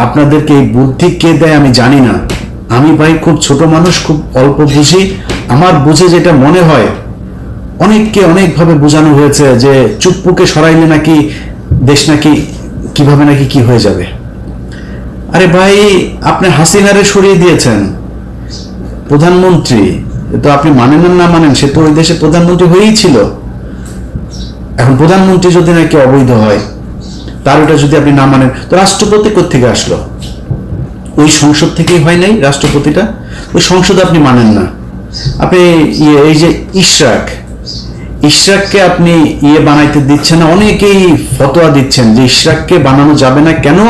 আপনাদেরকে এই বুদ্ধি কে দেয় আমি জানি না। আমি ভাই খুব ছোট মানুষ, খুব অল্প বুঝি। আমার বুঝে যেটা মনে হয়, অনেককে অনেকভাবে বোঝানো হয়েছে যে চুপ্পুকে সরাইলে নাকি দেশ নাকি কিভাবে নাকি কি হয়ে যাবে। আরে ভাই, আপনি হাসিনারে সরিয়ে দিয়েছেন প্রধানমন্ত্রী, তো আপনি মানেন না মানেন, সে তো ওই দেশে প্রধানমন্ত্রী হয়েই ছিল। এখন প্রধানমন্ত্রী যদি নাকি অবৈধ হয়, তার ওটা যদি আপনি না মানেন, তো রাষ্ট্রপতি কোত্থেকে আসলো? ওই সংসদ থেকেই হয় নাই রাষ্ট্রপতিটা? ওই সংসদ আপনি মানেন না। আপনি এই যে ইশরাককে আপনি বানাইতে দিচ্ছেন না, অনেকেই ফতোয়া দিচ্ছেন যে ইশরাককে বানানো যাবে না। কেন?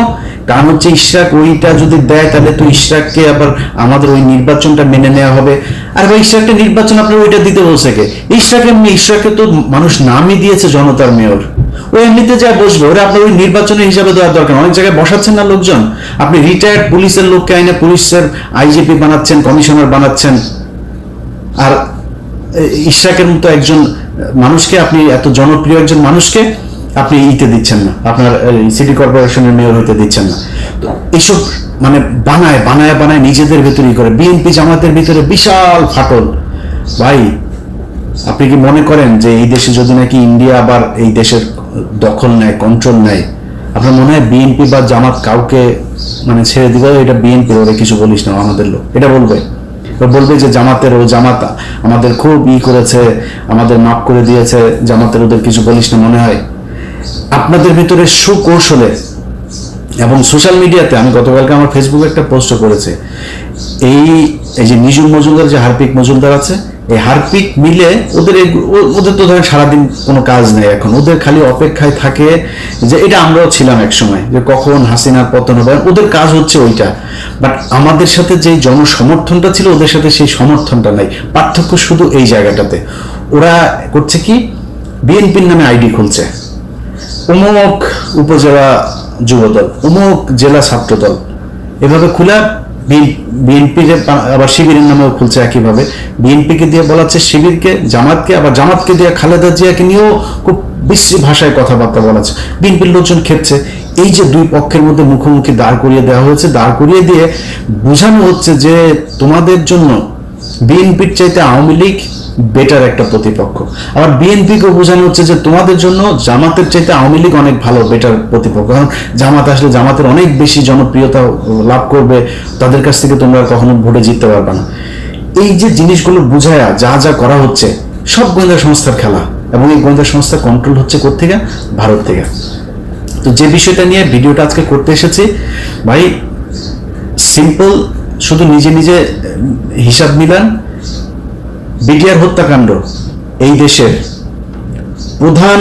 কারণ হচ্ছে ইশরাক ওইটা যদি দেয় তাহলে তো ইশরাককে আবার আমাদের ওই নির্বাচনটা মেনে নেওয়া হবে। আর ভাই, ইশরাককে নির্বাচন আপনার ওইটা দিতে বলছে কে? ইশরাককে তো মানুষ নামই দিয়েছে জনতার মেয়র। ওই এমনিতে যা বসবে, ওরা আপনার ওই নির্বাচনের হিসাবে দেওয়ার দরকার। অনেক জায়গায় বসাচ্ছেন না লোকজন, আপনি রিটায়ার্ড পুলিশের লোককে আইনে পুলিশের আইজিপি বানাচ্ছেন, কমিশনার বানাচ্ছেন। আর ইশরাকের মতো একজন মানুষকে, আপনি এত জনপ্রিয় একজন মানুষকে আপনি দিচ্ছেন না, আপনার সিটি কর্পোরেশনের মেয়র হইতে দিচ্ছেন না। তো এইসব মানে বানায় নিজেদের ভেতরেই করে। বিএনপি জামাতের ভিতরে বিশাল ফাটল। ভাই, আপনি কি মনে করেন যে এই দেশে যদি নাকি ইন্ডিয়া আবার এই দেশের দখল নেয়, কন্ট্রোল নেয়, আপনার মনে হয় বিএনপি বা জামাত কাউকে মানে ছেড়ে দিবে? এটা বিএনপি, ওরা কিছু বলিস না আমাদের লোক, এটা বলবে যে জামাত আমাদের খুব করেছে, আমাদের মাফ করে দিয়েছে, জামাতের ওদের কিছু বলিস না মনে হয়? আপনাদের ভিতরে সুকৌশলে এবং সোশ্যাল মিডিয়াতে, আমি গতকালকে আমার ফেসবুকে একটা পোস্ট করেছে, এই যে নিজুম মজুমদার, যে হারপিক মজুমদার আছে, এই হারপিক মিলে ওদের তো ধরেন সারাদিন কোনো কাজ নেই, এখন ওদের খালি অপেক্ষায় থাকে যে, এটা আমরাও ছিলাম এক সময়, যে কখন হাসিনার পতন হবে। ওদের কাজ হচ্ছে ওইটা। বাট আমাদের সাথে যে জনসমর্থনটা ছিল, ওদের সাথে সেই সমর্থনটা নাই। পার্থক্য শুধু এই জায়গাটাতে। ওরা করছে কি, বিএনপির নামে আইডি খুলছে, অমুক উপজেলা যুবদল, অমুক জেলা ছাত্রদল, এভাবে খুলে বিএনপিকে আবার শিবিরের নামেও খুলছে একইভাবে। বিএনপিকে দিয়ে বলাচ্ছে শিবিরকে, জামাতকে, আবার জামাতকে দিয়ে খালেদা জিয়াকে নিয়েও খুব বিশ্রী ভাষায় কথাবার্তা বলাচ্ছে। বিএনপির লোকজন খেপছে। এই যে দুই পক্ষের মধ্যে মুখোমুখি দাঁড় করিয়ে দেওয়া হয়েছে, দাঁড় করিয়ে দিয়ে বোঝানো হচ্ছে যে তোমাদের জন্য বিএনপির চাইতে আওয়ামী লীগ বেটার একটা প্রতিপক্ষ। আবার বিএনপিকে বোঝানো হচ্ছে যে তোমাদের জন্য জামাতের চাইতে আওয়ামী লীগ অনেক ভালো, বেটার প্রতিপক্ষ। কারণ জামাত আসলে জামাতের অনেক বেশি জনপ্রিয়তা লাভ করবে, তাদের কাছ থেকে তোমরা কখনো ভোটে জিততে পারবে না। এই যে জিনিসগুলো বুঝায়া যা যা করা হচ্ছে, সব গোয়েন্দা সংস্থার খেলা। এবং এই গোয়েন্দা সংস্থা কন্ট্রোল হচ্ছে কোত্থেকে? ভারত থেকে। তো যে বিষয়টা নিয়ে ভিডিওটা আজকে করতে এসেছি ভাই, সিম্পল, শুধু নিজে নিজে হিসাব মিলান। বিডিআর হত্যাকাণ্ড, এই দেশের প্রধান,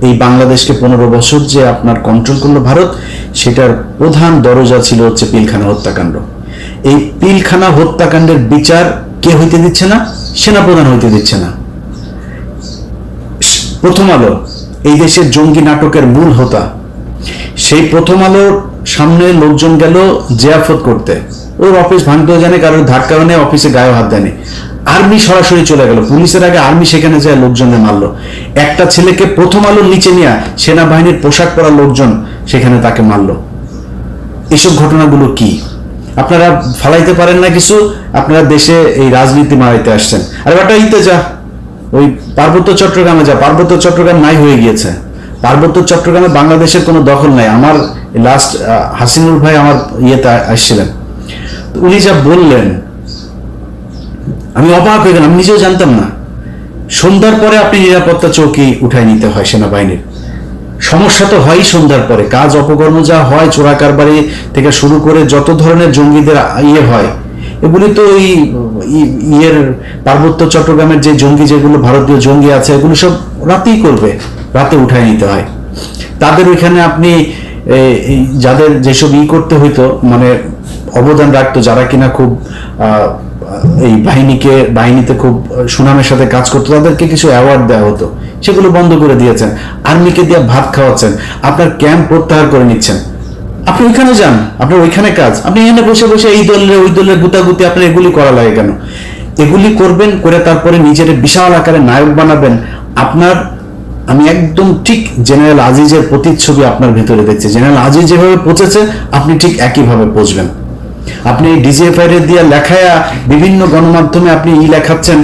এই বাংলাদেশকে 15 বছর যে আপনার কন্ট্রোল করলো ভারত, সেটার প্রধান দরজা ছিল হচ্ছে পিলখানা হত্যাকাণ্ড। এই পিলখানা হত্যাকাণ্ডের বিচার কে হইতে দিচ্ছে না? সেনাপ্রধান হইতে দিচ্ছে না। প্রথম আলো, এই দেশের জঙ্গি নাটকের মূল হোতা, সেই প্রথম আলোর সামনে লোকজন গেল জিয়াফত করতে, ওর অফিস ভাঙতেও জানে, কারোর ধাক্কাও নেই, অফিসে গায়ে হাত দেয়নি। আর্মি সরাসরি চলে গেল, পুলিশের আগে আর্মি সেখানে যায় লোকজনের মারলো। একটা ছেলেকে প্রথম আলোর নিচে নিয়ে সেনাবাহিনীর পোশাক পরা লোকজন সেখানে তাকে মারলো। এসব ঘটনাগুলো কি আপনারা ফালাইতে পারেন না কিছু? আপনারা দেশে এই রাজনীতি মারাইতে আসছেন। আর ওটা যা ওই পার্বত্য চট্টগ্রামে যা, পার্বত্য চট্টগ্রাম নাই হয়ে গিয়েছে। পার্বত্য চট্টগ্রামে বাংলাদেশের কোনো দখল নাই। আমার লাস্ট হাসিনুর ভাই আমার ইয়েতে আসছিলেন, উনি যা বললেন আমি অবাক হয়ে গেলাম, আমি নিজেও জানতাম না। সন্ধ্যার পরে আপনি নিরাপত্তা চৌকি উঠায় নিতে হয় সেনাবাহিনীর। সমস্যা তো হয়ই সন্ধ্যার পরে, কাজ অপকর্ম যা হয়, চোরা কারবারি থেকে শুরু করে যত ধরনের জঙ্গিদের হয়, এগুলি তো ওই পার্বত্য চট্টগ্রামের যে জঙ্গি, যেগুলো ভারতীয় জঙ্গি আছে, এগুলো সব রাতেই করবে, রাতে উঠায় নিতে হয়। তাদের ওইখানে আপনি যাদের যেসব করতে হইতো, মানে অবদান রাখতো, যারা কিনা খুব এই বাহিনীতে খুব সুনামের সাথে কাজ করতো, তাদেরকে কিছু অ্যাওয়ার্ড দেওয়া হতো, সেগুলো বন্ধ করে দিয়েছেন। আর্মিকে দিয়ে ভাত খাওয়াচ্ছেন, আপনার ক্যাম্প প্রত্যাহার করে নিচ্ছেন। আপনি ওইখানে যান, আপনার ওইখানে কাজ, আপনি এখানে বসে বসে এই দলের ওই দলের গুতাগুতি, আপনার এগুলি করা লাগে কেন? এগুলি করবেন, করে তারপরে নিজের বিশাল আকারে নায়ক বানাবেন। আপনার আমি একদম ঠিক জেনারেল আজিজের প্রতিচ্ছবি আপনার ভেতরে দেখছি। জেনারেল আজিজ যেভাবে পচেছে আপনি ঠিক একইভাবে পচবেন। আপনি ডিজিএফআই এর দিয়ে লেখায়া বিভিন্ন গণমাধ্যমে আপনি লেখাচ্ছেন,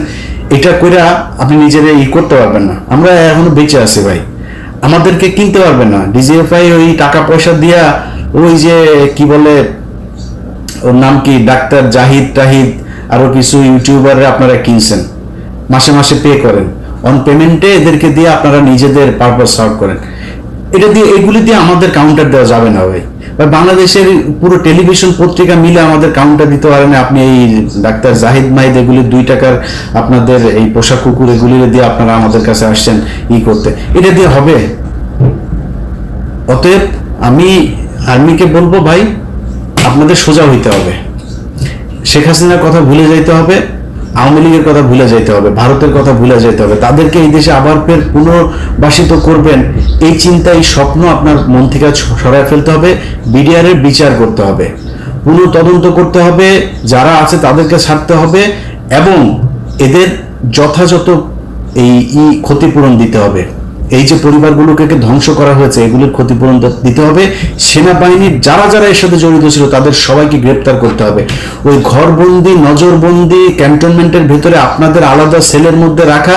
এটা কইরা আপনি নিজের করতে পারবেন না। আমরা এখনো বেঁচে আছি ভাই, আমাদেরকে কিনতে পারবেন না। ডিজিএফআই ওই টাকা পয়সা দিয়া ওই যে কি বলে ওর নাম কি, ডাক্তার জাহিদ টাহিদ আরো কিছু ইউটিউবাররা আপনারা কিনছেন, মাসে মাসে পে করেন, অন পেমেন্টে এদেরকে দিয়ে আপনারা নিজেদের পারপাস সার্ভ করেন। এটা দিয়ে এগুলি দিয়ে আমাদের কাউন্টার দেওয়া যাবে না ভাই। বাংলাদেশের পুরো টেলিভিশন পত্রিকা মিলে আমাদের কাউন্টার দিতে পারেন। আপনি এই ডাক্তার জাহিদ মাহিদ এগুলি 2 টাকার আপনাদের এই পোশাক কুকুর এগুলি দিয়ে আপনারা আমাদের কাছে আসছেন করতে, এটা দিয়ে হবে? অতএব আমি আর্মিকে বলবো ভাই, আপনাদের সোজা হইতে হবে, শেখ হাসিনার কথা ভুলে যাইতে হবে, আওয়ামী লীগের কথা ভুলে যাইতে হবে, ভারতের কথা ভুলে যাইতে হবে। তাদেরকে এই দেশে আবার ফের পুনর্বাসিত করবেন এই চিন্তা, এই স্বপ্ন আপনার মন থেকে সরায় ফেলতে হবে। বিডিআর এর বিচার করতে হবে, পুনঃ তদন্ত করতে হবে, যারা আছে তাদেরকে ছাড়তে হবে এবং এদের যথাযথ এই ক্ষতিপূরণ দিতে হবে। এই যে পরিবারগুলোকে ধ্বংস করা হয়েছে এগুলির ক্ষতিপূরণ দিতে হবে। সেনাবাহিনীর যারা যারা এর সাথে জড়িত ছিল তাদের সবাইকে গ্রেপ্তার করতে হবে। ওই ঘরবন্দি নজরবন্দি ক্যান্টনমেন্টের ভেতরে আপনাদের আলাদা সেলের মধ্যে রাখা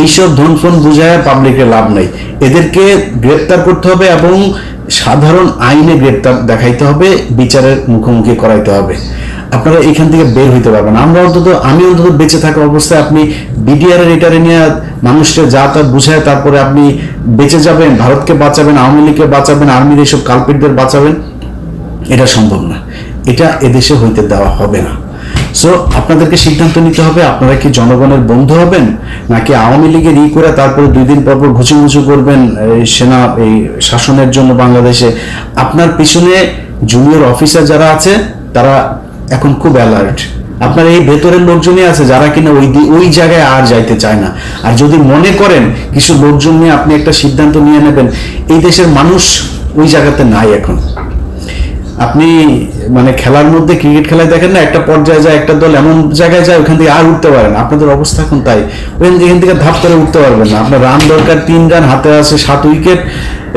এইসব ধনফন বুঝায় পাবলিকের লাভ নাই। এদেরকে গ্রেপ্তার করতে হবে এবং সাধারণ আইনে গ্রেপ্তার দেখাইতে হবে, বিচারের মুখোমুখি করাইতে হবে। আপনারা এখান থেকে বের হইতে পারবেন। আমি অন্তত বেঁচে থাকা অবস্থায় আপনি বিডিআর এর এটারে নিয়ে মানুষকে যা তা বুঝায় তারপরে আপনি বেঁচে যাবেন, ভারতকে বাঁচাবেন, আওয়ামী লীগকে বাঁচাবেন, আর্মির এইসব কালপিটদের বাঁচাবেন, এটা সম্ভব না। এটা এদেশে হইতে দেওয়া হবে না। সো আপনাদেরকে সিদ্ধান্ত নিতে হবে, আপনারা কি জনগণের বন্ধু হবেন নাকি আওয়ামী লীগের করে তারপরে 2 দিন পর ঘুচুমুচু করবেন সেনা এই শাসনের জন্য বাংলাদেশে। আপনার পিছনে জুনিয়র অফিসার যারা আছে তারা এখন খুব অ্যালার্ট। আপনার এই ভেতরের লোকজনই আছে যারা কিনা ওই জায়গায় আর যাইতে চায় না। আর যদি মনে করেন কিছু লোকজন নিয়ে আপনি একটা সিদ্ধান্ত নিয়ে নেবেন, এই দেশের মানুষ ওই জায়গাতে নাই এখন। আপনি মানে খেলার মধ্যে ক্রিকেট খেলায় দেখেন না, একটা পর্যায়ে যায় একটা দল এমন জায়গায় যায় ওখান থেকে আর উঠতে পারে না। আপনাদের অবস্থা এখন তাই, এখান থেকে ধাপ করে উঠতে পারবেন না। আপনার রান দরকার 3 রান, হাতে আছে 7 উইকেট,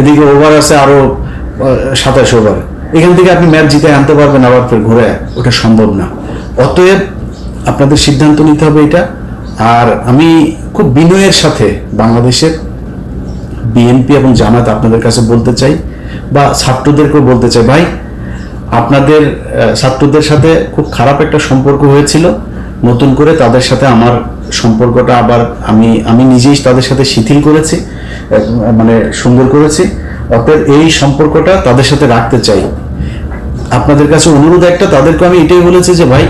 এদিকে ওভার আছে আরো 27 ওভার। এখান থেকে আপনি ম্যাচ জিতে আনতে পারবেন আবার ফের ঘুরে, ওটা সম্ভব না। অতএব আপনাদের সিদ্ধান্ত নিতে হবে এটা। আর আমি খুব বিনয়ের সাথে বাংলাদেশের বিএনপি এবং জামাত আপনাদের কাছে বলতে চাই, বা ছাত্রদেরকেও বলতে চাই, ভাই আপনাদের ছাত্রদের সাথে খুব খারাপ একটা সম্পর্ক হয়েছিল, নতুন করে তাদের সাথে আমার সম্পর্কটা আবার আমি নিজেই তাদের সাথে শিথিল করেছি, মানে সুন্দর করেছি। অতএব এই সম্পর্কটা তাদের সাথে রাখতে চাই। আপনাদের কাছে অনুরোধ একটা, তাদেরকে আমি এটাই বলেছি যে ভাই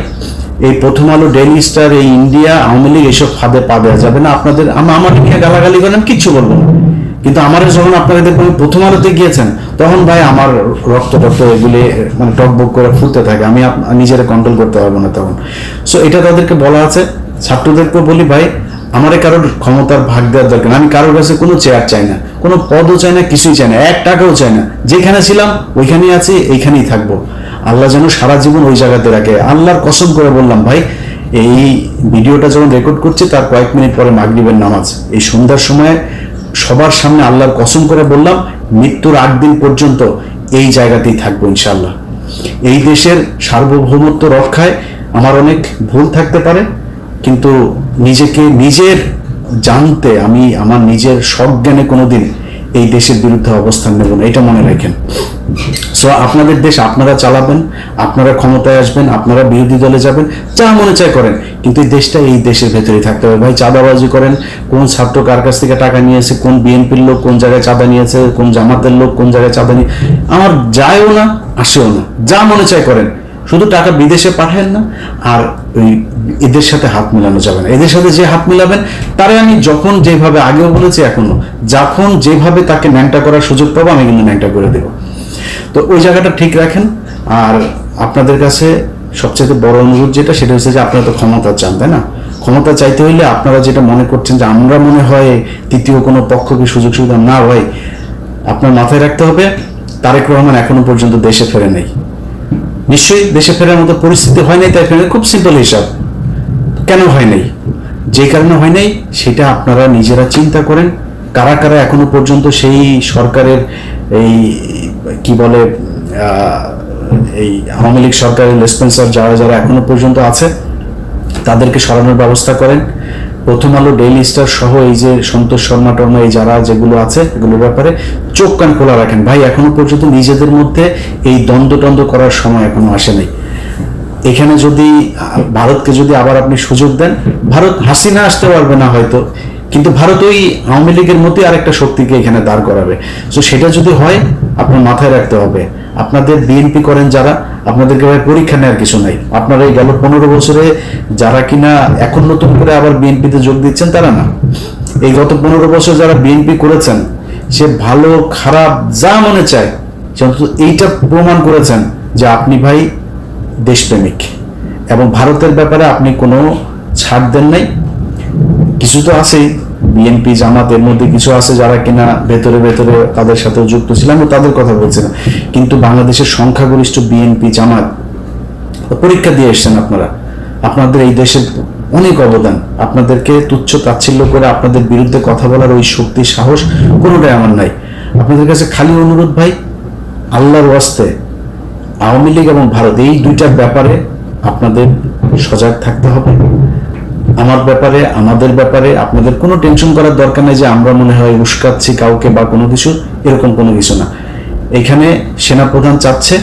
এই প্রথম আলো, ডেইলি স্টার, এই ইন্ডিয়া, আওয়ামী লীগ এইসব ফাঁদে পা দেওয়া যাবে না। আপনাদের আমার নিয়ে গালাগালি করেন কিচ্ছু বলবো না, কিন্তু আমার যখন আপনারা দেখবেন প্রথম আলোতে গিয়েছেন তখন ভাই আমার রক্ত এগুলি মানে টকবক করে ফুটতে থাকে, আমি নিজেরা কন্ট্রোল করতে পারবো না তখন। সো এটা তাদেরকে বলা আছে। ছাত্রদেরকেও বলি ভাই, আমারে কারোর ক্ষমতার ভাগ দেওয়ার দরকার না। আমি কারোর কাছে কোনো চেয়ার চাই না, কোনো পদও চাই না, কিছুই চাই না, 1 টাকাও চাই না। যেখানে ছিলাম ওইখানেই আছি, এইখানেই থাকবো। আল্লাহ যেন সারা জীবন ওই জায়গাতে রাখে। আল্লাহর কসম করে বললাম ভাই, এই ভিডিওটা যখন রেকর্ড করছি তার কয়েক মিনিট পরে মাগরিবের নামাজ, এই সন্ধ্যার সময় সবার সামনে আল্লাহর কসম করে বললাম, মৃত্যুর 8 দিন পর্যন্ত এই জায়গাতেই থাকবো ইনশাআল্লাহ। এই দেশের সার্বভৌমত্ব রক্ষায় আমার অনেক ভুল থাকতে পারে, কিন্তু নিজেকে নিজের জানতে আমি আমার নিজের সজ্ঞানে কোনোদিন এই দেশের বিরুদ্ধে অবস্থান নেব না, এটা মনে রাখেন। সো আপনাদের দেশ আপনারা চালাবেন, আপনারা ক্ষমতায় আসবেন, আপনারা বিরোধী দলে যাবেন, যা মনে চায় করেন, কিন্তু এই দেশটা এই দেশের ভেতরেই থাকতে হবে। ভাই চাঁদাবাজি করেন, কোন ছাত্র কার কাছ থেকে টাকা নিয়েছে, কোন বিএনপির লোক কোন জায়গায় চাঁদা নিয়েছে, কোন জামাতের লোক কোন জায়গায় চাঁদা নিয়ে, আমার যায়ও না আসেও না, যা মনে চায় করেন, শুধু টাকা বিদেশে পাঠান না। আর ওই এদের সাথে হাত মেলানো যাবে না। এদের সাথে যে হাত মেলাবেন তারে আমি যখন যেভাবে আগেও বলেছি এখনো, যখন যেভাবে তাকে ন্যাংটা করার সুযোগ পাবো আমি কিন্তু ন্যাংটা করে দেবো। তো ওই জায়গাটা ঠিক রাখেন। আর আপনাদের কাছে সবচেয়ে বড় অনুরোধ যেটা, সেটা হচ্ছে যে আপনারা তো ক্ষমতা চান, তাই না? ক্ষমতা চাইতে হইলে আপনারা যেটা মনে করছেন যে আমরা মনে হয় তৃতীয় কোনো পক্ষকে সুযোগ সুবিধা না, ভাই আপনার মাথায় রাখতে হবে তারেক রহমান এখনো পর্যন্ত দেশে ফেরে নাই। নিশ্চয়ই দেশে ফেরার মতো পরিস্থিতি হয় নাই, তাই ফেরে। খুব সিম্পল হিসাব, কেন হয় নাই, যে কারণে হয় নাই সেটা আপনারা নিজেরা চিন্তা করেন, কারা কারা এখনো পর্যন্ত সেই সরকারের এই কি বলে এই আওয়ামী লীগ সরকারের লেসপেন্সার যারা যারা এখনো পর্যন্ত আছে তাদেরকে সরানোর ব্যবস্থা করেন। প্রথম আলো, ডেইলি স্টার সহ এই যে সন্তোষ শর্মা টর্মা এই যারা যেগুলো আছে এগুলোর ব্যাপারে চোখ কান খোলা রাখেন ভাই। এখনো পর্যন্ত নিজেদের মধ্যে এই দ্বন্দ্ব করার সময় এখনো আসে নাই। এখানে যদি ভারতকে যদি আবার আপনি সুযোগ দেন, ভারত হাসিনা আসতে পারবে না হয়তো, কিন্তু ভারত ওই আওয়ামী লীগের মতোই আরেকটা শক্তিকে এখানে দাঁড় করাবে। তো সেটা যদি হয় আপনার মাথায় রাখতে হবে, আপনাদের বিএনপি করেন যারা, আপনাদেরকে ভাই পরীক্ষা নেওয়ার কিছু নাই। আপনারা এই গেল 15 বছরে যারা কিনা এখন নতুন করে আবার বিএনপিতে যোগ দিচ্ছেন তারা না, এই গত 15 বছর যারা বিএনপি করেছেন, সে ভালো খারাপ যা মনে চায় এইটা প্রমাণ করেছেন যে আপনি ভাই দেশপ্রেমিক, এবং ভারতের ব্যাপারে আপনি কোনো ছাড় দেন নাই। কিছু তো আছেই, বিএনপি জামাত এর মধ্যে কিছু আছে যারা কিনা ভেতরে ভেতরে তাদের সাথে যুক্ত ছিলাম, তাদের কথা বলছি না, কিন্তু বাংলাদেশের সংখ্যাগরিষ্ঠ বিএনপি জামাত পরীক্ষা দিয়ে এসছেন আপনারা। আপনাদের এই দেশের অনেক অবদান, আপনাদেরকে তুচ্ছ তাচ্ছিল্য করে আপনাদের বিরুদ্ধে কথা বলার ওই শক্তি সাহস কোনোটাই আমার নাই। আপনাদের কাছে খালি অনুরোধ ভাই, আল্লাহর ওয়াস্তে আওয়ামী লীগ এবং ভারত এই দুইটার ব্যাপারে আপনাদের সজাগ থাকতে হবে। আমার ব্যাপারে, আমাদের ব্যাপারে আপনাদের কোনো টেনশন করার দরকার নেই যে আমরা মনে হয় উস্কাচ্ছি কাউকে বা কোনো কিছু, এরকম কোনো কিছু না। এখানে সেনাপ্রধান চাচ্ছে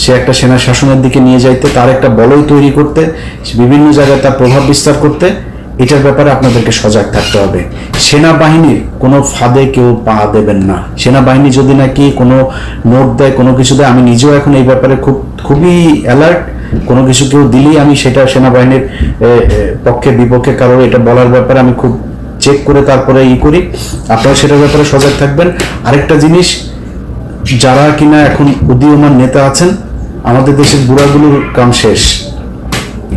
সে একটা সেনা শাসনের দিকে নিয়ে যাইতে, তার একটা বলয় তৈরি করতে, বিভিন্ন জায়গায় তার প্রভাব বিস্তার করতে। এটার ব্যাপারে আপনাদেরকে সজাগ থাকতে হবে। সেনাবাহিনীর কোনো ফাঁদে কেউ পা দেবেন না। সেনাবাহিনী যদি নাকি কোনো নোট দেয়, কোনো কিছু দেয়, আমি নিজেও এখন এই ব্যাপারে খুবই অ্যালার্ট। কোনো কিছু কেউ দিলেই আমি সেটা সেনাবাহিনীর পক্ষে বিপক্ষে কারো এটা বলার ব্যাপারে আমি খুব চেক করে তারপরে করি। আপনারা সেটার ব্যাপারে সজাগ থাকবেন। আরেকটা জিনিস, যারা কিনা এখন উদীয়মান নেতা আছেন, আমাদের দেশের বুড়াগুলোর কাম শেষ,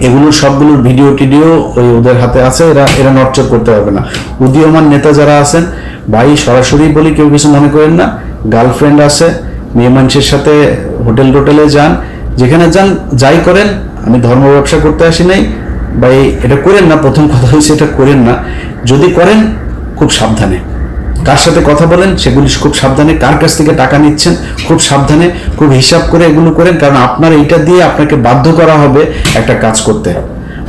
এগুলোর সবগুলোর ভিডিও টিডিও ওই ওদের হাতে আছে, এরা নড়চড় করতে পারবে না। উদীয়মান নেতা যারা আছেন ভাই, সরাসরি বলি, কেউ কিছু মনে করেন না, গার্লফ্রেন্ড আছে, মেয়ে মানুষের সাথে হোটেলে যান, যেখানে যান যাই করেন, আমি ধর্ম ব্যবসা করতে আসি নাই ভাই, এটা করেন না। প্রথম কথা হচ্ছে এটা করেন না। যদি করেন খুব সাবধানে, কার সাথে কথা বলেন সেগুলি খুব সাবধানে, কার কাছ থেকে টাকা নিচ্ছেন খুব সাবধানে, খুব হিসাব করে এগুলো করেন। কারণ আপনার এইটা দিয়ে আপনাকে বাধ্য করা হবে একটা কাজ করতে।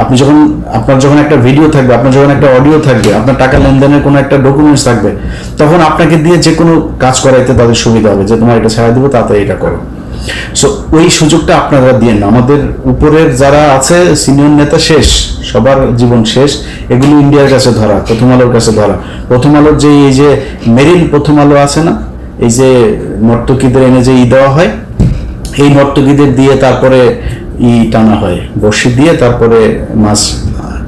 আপনার যখন একটা ভিডিও থাকবে, আপনার যখন একটা অডিও থাকবে, আপনার টাকা লেনদেনের কোনো একটা ডকুমেন্টস থাকবে, তখন আপনাকে দিয়ে যে কোনো কাজ করাইতে তাদের সুবিধা হবে যে তোমার এটা ছাড়া দেবো, তাতে এটা করো। সো ওই সুযোগটা আপনারা দিয়ে না। আমাদের উপরের যারা আছে সিনিয়র নেতা শেষ, সবার জীবন শেষ। এগুলো ইন্ডিয়ার কাছে ধরা, প্রথম আলোর কাছে ধরা। প্রথম আলোর যে এই যে মেরিল প্রথম আলো আছে না, এই যে নর্তকীদের এনে যে দেওয়া হয়, এই নর্তকীদের দিয়ে তারপরে টানা হয়, বড়শি দিয়ে তারপরে মাছ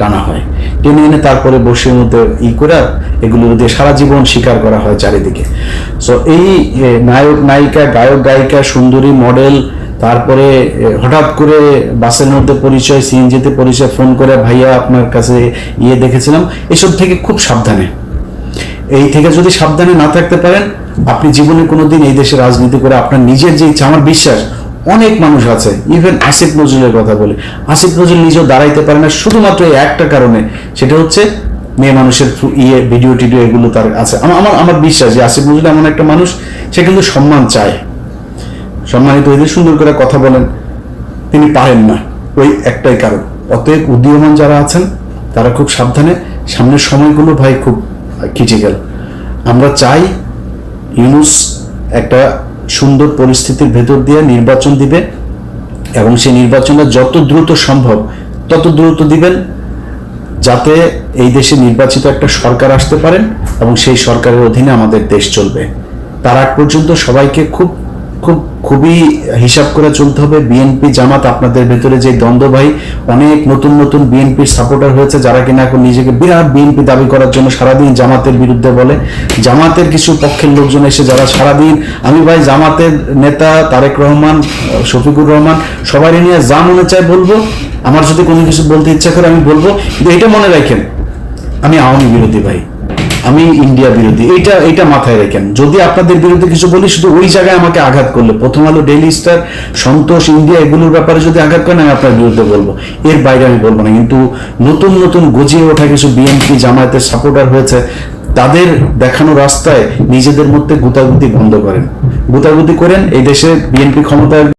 টানা হয়, টেনে এনে তারপরে বড়শির মধ্যে করে এগুলো দিয়ে সারা জীবন শিকার করা হয় চারিদিকে। সো এই নায়ক নায়িকা, গায়ক গায়িকা, সুন্দরী মডেল, তারপরে হঠাৎ করে বাসের মধ্যে পরিচয়, সিএনজিতে পরিচয়, ফোন করে ভাইয়া আপনার কাছে দেখেছিলাম, এসব থেকে খুব সাবধানে। এই থেকে যদি সাবধানে না থাকতে পারেন, আপনি জীবনে কোনোদিন এই দেশে রাজনীতি করে আপনার নিজের যে ইচ্ছা, আমার বিশ্বাস অনেক মানুষ আছে, ইভেন আসিফ নজরুলের কথা বলে, আসিফ নজরুল নিজেও দাঁড়াইতে পারে না শুধুমাত্র এই একটা কারণে, সেটা হচ্ছে মেয়ে মানুষের ভিডিও টিডিও এগুলো তার আছে। আমার বিশ্বাস যে আসিফ নজরুল এমন একটা মানুষ, সে কিন্তু সম্মান চায়, সম্মানিত হইতে সুন্দর করে কথা বলেন, তিনি পারেন না, ওই একটাই কারণ। অতএব উদীয়মান যারা আছেন তারা খুব সাবধানে। সামনের সময়গুলো ভাই খুব ক্রিটিক্যাল। আমরা চাই ইউনূস একটা সুন্দর পরিস্থিতির ভেতর দিয়ে নির্বাচন দিবে, এবং সেই নির্বাচনটা যত দ্রুত সম্ভব তত দ্রুত দিবেন, যাতে এই দেশে নির্বাচিত একটা সরকার আসতে পারেন এবং সেই সরকারের অধীনে আমাদের দেশ চলবে। তার আগ পর্যন্ত সবাইকে খুবই হিসাব করে চলতে হবে। বিএনপি জামাত, আপনাদের ভেতরে যে দ্বন্দ্ব ভাই, অনেক নতুন বিএনপির সাপোর্টার হয়েছে যারা কিনা এখন নিজেকে বিরাট বিএনপি দাবি করার জন্য সারাদিন জামাতের বিরুদ্ধে বলে। জামাতের কিছু পক্ষের লোকজন এসে যারা সারাদিন, আমি ভাই জামাতের নেতা তারেক রহমান, শফিকুর রহমান, সবাই নিয়ে যা মনে চায় বলবো, আমার যদি কোনো কিছু বলতে ইচ্ছা করে আমি বলবো, কিন্তু এটা মনে রাখেন আমি আওয়ামী বিরোধী ভাই, আমি ইন্ডিয়া বিরোধী, এইটা মাথায় রাখেন। যদি আপনাদের বিরুদ্ধে কিছু বলি, শুধু ওই জায়গায় আমাকে আঘাত করলে, প্রথম আলো, ডেইলি স্টার, সন্তোষ, ইন্ডিয়া এগুলোর ব্যাপারে যদি আঘাত করেন, আমি আপনার বিরুদ্ধে বলবো, এর বাইরে আমি বলবো না। কিন্তু নতুন গজিয়ে ওঠা কিছু বিএনপি জামায়াতের সাপোর্টার হয়েছে, তাদের দেখানো রাস্তায় নিজেদের মধ্যে গুতাগুতি বন্ধ করেন, গুতাগুতি করেন, এই দেশে বিএনপি ক্ষমতায়